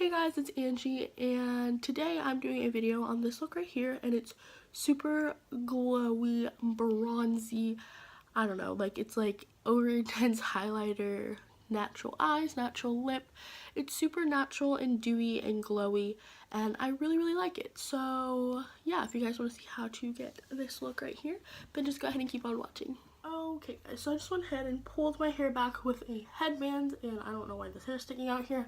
Hey guys, it's Angie, and today I'm doing a video on this look right here, and it's super glowy, bronzy, I don't know, like it's like over intense highlighter, natural eyes, natural lip. It's super natural and dewy and glowy, and I really like it. So yeah, if you guys want to see how to get this look right here, then just go ahead and keep on watching. Okay guys, so I just went ahead and pulled my hair back with a headband, and I don't know why this hair is sticking out here.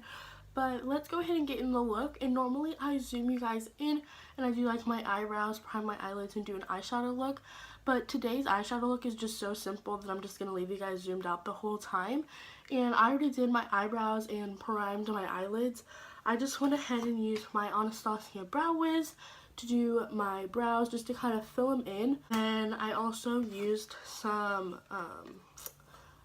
But let's go ahead and get in the look. And normally I zoom you guys in and I do like my eyebrows, prime my eyelids, and do an eyeshadow look. But today's eyeshadow look is just so simple that I'm just going to leave you guys zoomed out the whole time. And I already did my eyebrows and primed my eyelids. I just went ahead and used my Anastasia Brow Wiz to do my brows just to kind of fill them in. And I also used some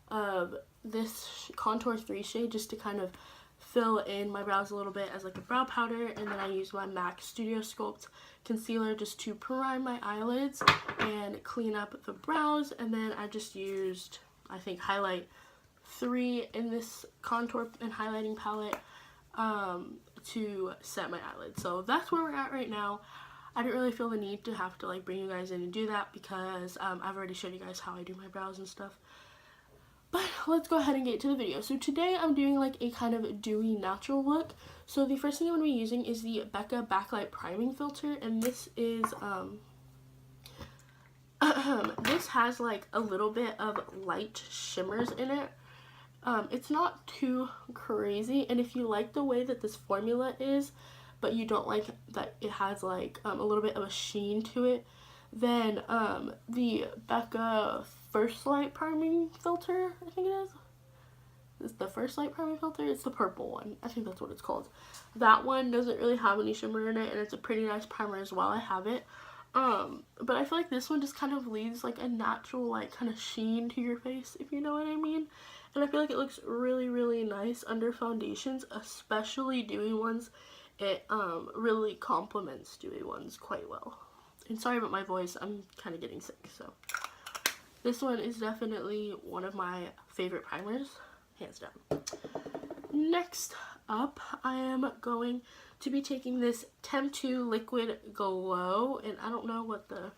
of this Contour 3 shade just to kind of fill in my brows a little bit as like a brow powder, and then I use my MAC Studio Sculpt concealer just to prime my eyelids and clean up the brows. And then I just used, I think, highlight 3 in this contour and highlighting palette to set my eyelids. So that's where we're at right now. I didn't really feel the need to have to like bring you guys in and do that because I've already showed you guys how I do my brows and stuff. But let's go ahead and get to the video. So today I'm doing like a kind of dewy natural look. So the first thing I'm going to be using is the Becca Backlight Priming Filter. And this is, this has like a little bit of light shimmers in it. It's not too crazy. And if you like the way that this formula is, but you don't like that it has like a little bit of a sheen to it, then the Becca First Light Priming Filter, I think it is. It's the First Light Priming Filter. It's the purple one. I think that's what it's called. That one doesn't really have any shimmer in it, and it's a pretty nice primer as well. I have it. But I feel like this one just kind of leaves like a natural like kind of sheen to your face, if you know what I mean. And I feel like it looks really nice under foundations, especially dewy ones. It really complements dewy ones quite well. And sorry about my voice, I'm kind of getting sick, so. This one is definitely one of my favorite primers, hands down. Next up, I am going to be taking this Temptu Liquid Glow, and I don't know what the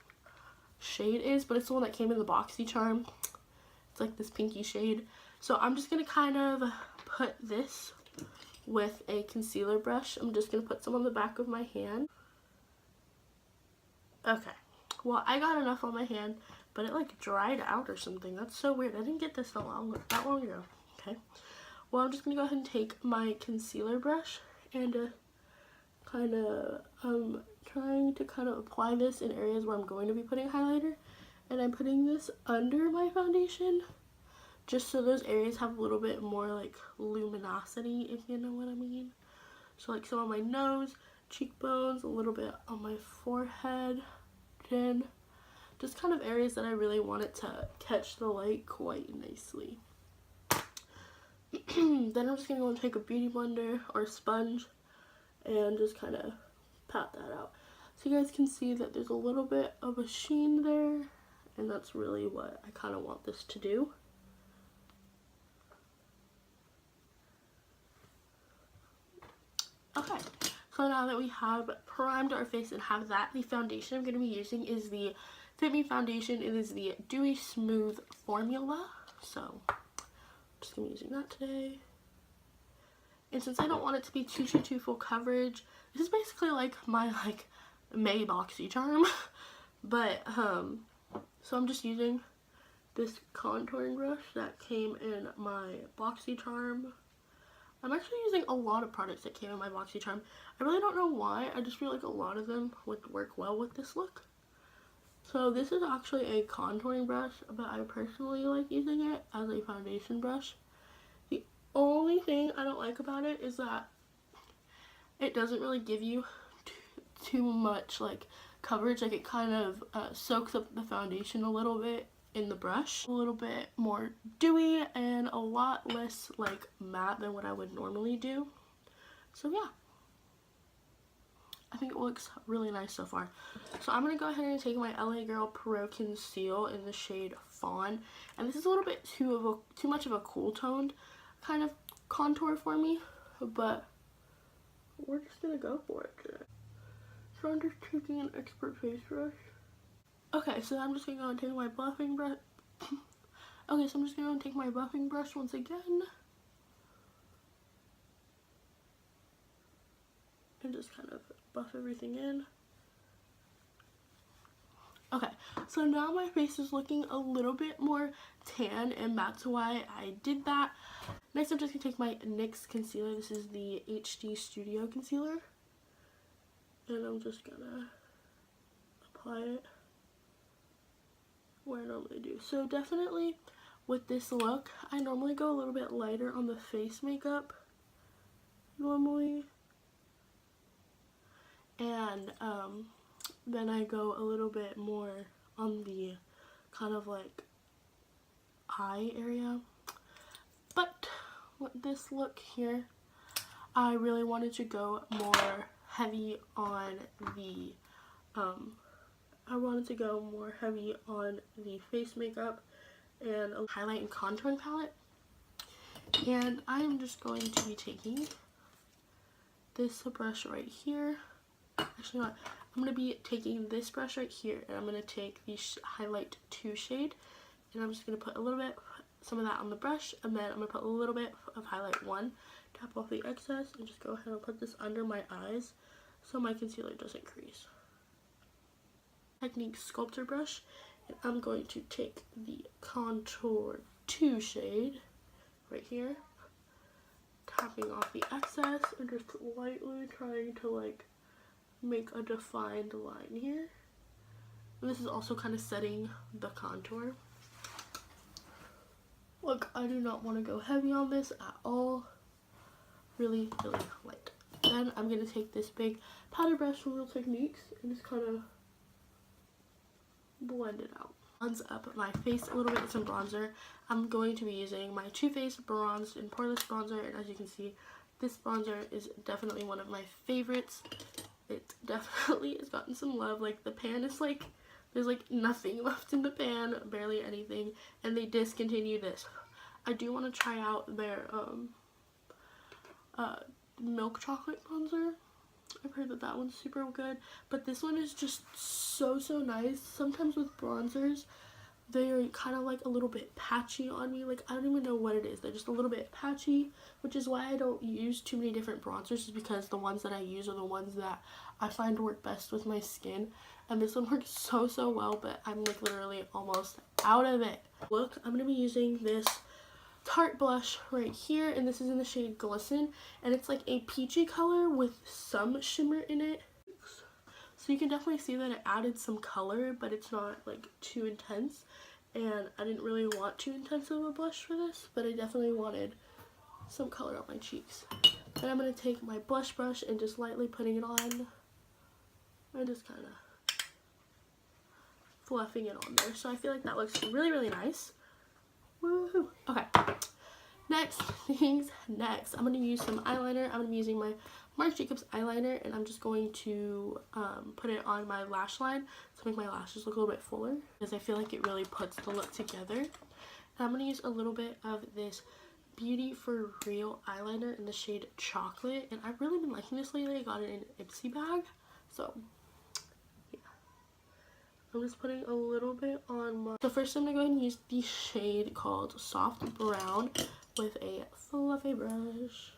shade is, but it's the one that came in the boxycharm. It's like this pinky shade. So I'm just going to kind of put this with a concealer brush. I'm just going to put some on the back of my hand. Okay, well, I got enough on my hand, but it like dried out or something. That's so weird. I didn't get this that long ago. Okay, well, I'm just gonna go ahead and take my concealer brush and kind of trying to kind of apply this in areas where I'm going to be putting highlighter, and I'm putting this under my foundation just so those areas have a little bit more like luminosity, if you know what I mean. So like some on my nose, cheekbones, a little bit on my forehead, chin, just kind of areas that I really want it to catch the light quite nicely. Then I'm just going to go and take a beauty blender or sponge and just kind of pat that out. So you guys can see that there's a little bit of a sheen there, and that's really what I kind of want this to do. Okay, so now that we have primed our face and have that, the foundation I'm going to be using is the Fit Me foundation. It is the Dewy Smooth formula, so I'm just going to be using that today. And since I don't want it to be too full coverage, this is basically like my like May boxycharm. But so I'm just using this contouring brush that came in my boxycharm. I'm actually using a lot of products that came in my boxycharm. I really don't know why. I just feel like a lot of them would work well with this look. So this is actually a contouring brush, but I personally like using it as a foundation brush. The only thing I don't like about it is that it doesn't really give you too much like coverage. Like it kind of soaks up the foundation a little bit in the brush, a little bit more dewy and a lot less like matte than what I would normally do. So yeah, I think it looks really nice so far. So I'm going to go ahead and take my LA Girl Pro Conceal in the shade Fawn, and this is a little bit too much of a cool toned kind of contour for me, but gonna go for it today. So I'm just taking an expert face brush. Okay, so I'm just gonna go and take my buffing brush. Okay, so I'm just gonna go and take my buffing brush once again. And just kind of buff everything in. Okay, so now my face is looking a little bit more tan, and that's why I did that. Next, I'm just gonna take my NYX concealer. This is the HD Studio Concealer. And I'm just gonna apply it where I normally do. So definitely with this look, I normally go a little bit lighter on the face makeup normally, and then I go a little bit more on the kind of like eye area. But with this look here, I really wanted to go more heavy on the face makeup and a highlight and contouring palette. And I am just going to be taking this brush right here. Actually not. I'm going to be taking this brush right here, and I'm going to take the highlight 2 shade, and I'm just going to put a little bit, some of that on the brush, and then I'm going to put a little bit of highlight 1, tap off the excess, and just go ahead and put this under my eyes so my concealer doesn't crease. Technique sculptor brush, and I'm going to take the contour 2 shade right here, tapping off the excess and just lightly trying to like make a defined line here. And this is also kind of setting the contour. Look, I do not want to go heavy on this at all. Really, really light. Then I'm going to take this big powder brush from Real Techniques and just kind of blend it out. Bronze up my face a little bit with some bronzer. I'm going to be using my Toofaced Bronzed and Poreless bronzer, and as you can see, this bronzer is definitely one of my favorites. It definitely has gotten some love. Like, the pan is like, there's like nothing left in the pan, barely anything, and they discontinued this. I do want to try out their milk chocolate bronzer. I've heard that that one's super good, but this one is just so nice. Sometimes with bronzers, they are kind of like a little bit patchy on me. Like, I don't even know what it is. They're just a little bit patchy, which is why I don't use too many different bronzers, is because the ones that I use are the ones that I find work best with my skin. And this one works so well, but I'm like literally almost out of it. Look, I'm going to be using this Tarte blush right here, and this is in the shade Glisten, and it's like a peachy color with some shimmer in it. So you can definitely see that it added some color, but it's not like too intense, and I didn't really want too intense of a blush for this, but I definitely wanted some color on my cheeks. Then I'm going to take my blush brush and just lightly putting it on and just kind of fluffing it on there. So I feel like that looks really nice. Woohoo! Okay, next. I'm going to use some eyeliner. I'm going to be using my Marc eyeliner, and I'm just going to put it on my lash line to make my lashes look a little bit fuller, because I feel like it really puts the look together. And I'm going to use a little bit of this Beauty for Real eyeliner in the shade Chocolate, and I've really been liking this lately. I got it in an Ipsy bag, so yeah. I'm just putting a little bit on my... So first I'm going to go ahead and use the shade called Soft Brown with a fluffy brush.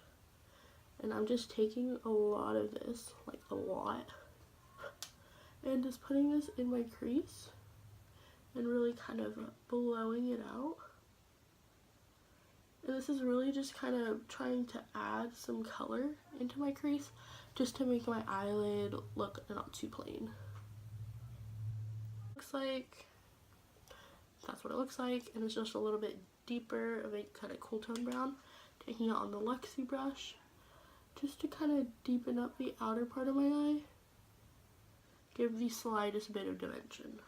And I'm just taking a lot of this, like a lot, and just putting this in my crease and really kind of blowing it out. And this is really just kind of trying to add some color into my crease, just to make my eyelid look not too plain. Looks like that's what it looks like, and it's just a little bit deeper of a kind of cool tone brown. Taking it on the Luxie brush just to kind of deepen up the outer part of my eye, give the slightest bit of dimension.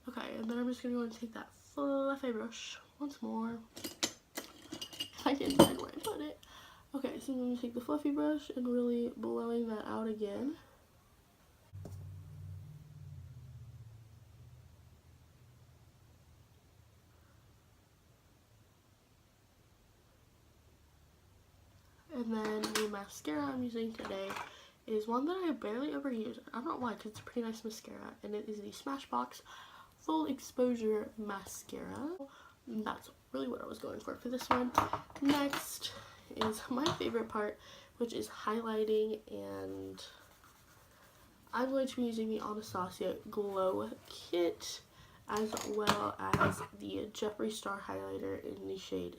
Okay, and then I'm just gonna go and take that fluffy brush once more. I can find where I put it. Okay, so I'm gonna take the fluffy brush and really blowing that out again. And then the mascara I'm using today is one that I barely ever use. I don't know why, because it's a pretty nice mascara. And it is the Smashbox Full Exposure Mascara. And that's really what I was going for this one. Next is my favorite part, which is highlighting, and I'm going to be using the Anastasia Glow Kit as well as the Jefree Star Highlighter in the shade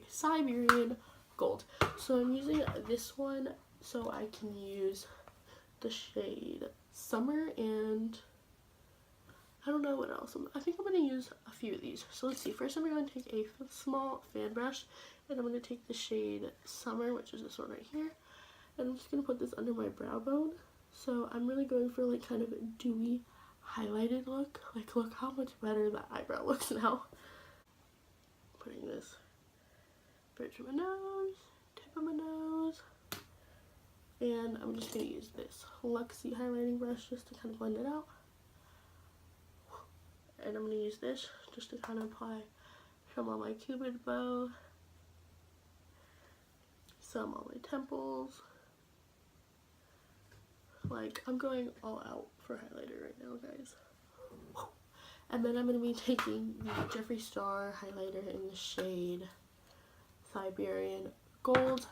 Siberian Gold. So I'm using this one so I can use the shade Summer, and I don't know what else. I think I'm going to use a few of these. So let's see. First I'm going to take a small fan brush, and I'm going to take the shade Summer, which is this one right here, and I'm just going to put this under my brow bone. So I'm really going for like kind of a dewy highlighted look. Like, look how much better that eyebrow looks now. Putting this bridge of my nose, tip of my nose, and I'm just going to use this Luxie highlighting brush just to kind of blend it out. And I'm going to use this just to kind of apply some on my cupid bow, some on my temples. Like, I'm going all out for highlighter right now, guys. And then I'm going to be taking the Jefree Star highlighter in the shade Siberian Gold.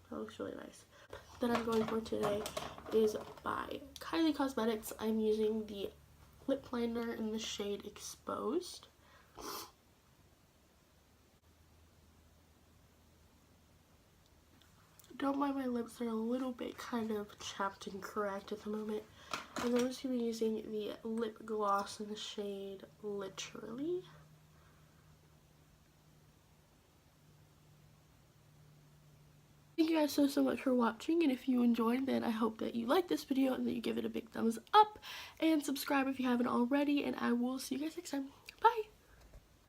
That looks really nice. That I'm going for today is by Kylie Cosmetics. I'm using the lip liner in the shade Exposed. Don't mind my lips, they're a little bit kind of chapped and cracked at the moment. And I'm just going to be using the lip gloss in the shade Literally. Thank you guys so much for watching, and if you enjoyed, then I hope that you like this video and that you give it a big thumbs up and subscribe if you haven't already, and I will see you guys next time. Bye!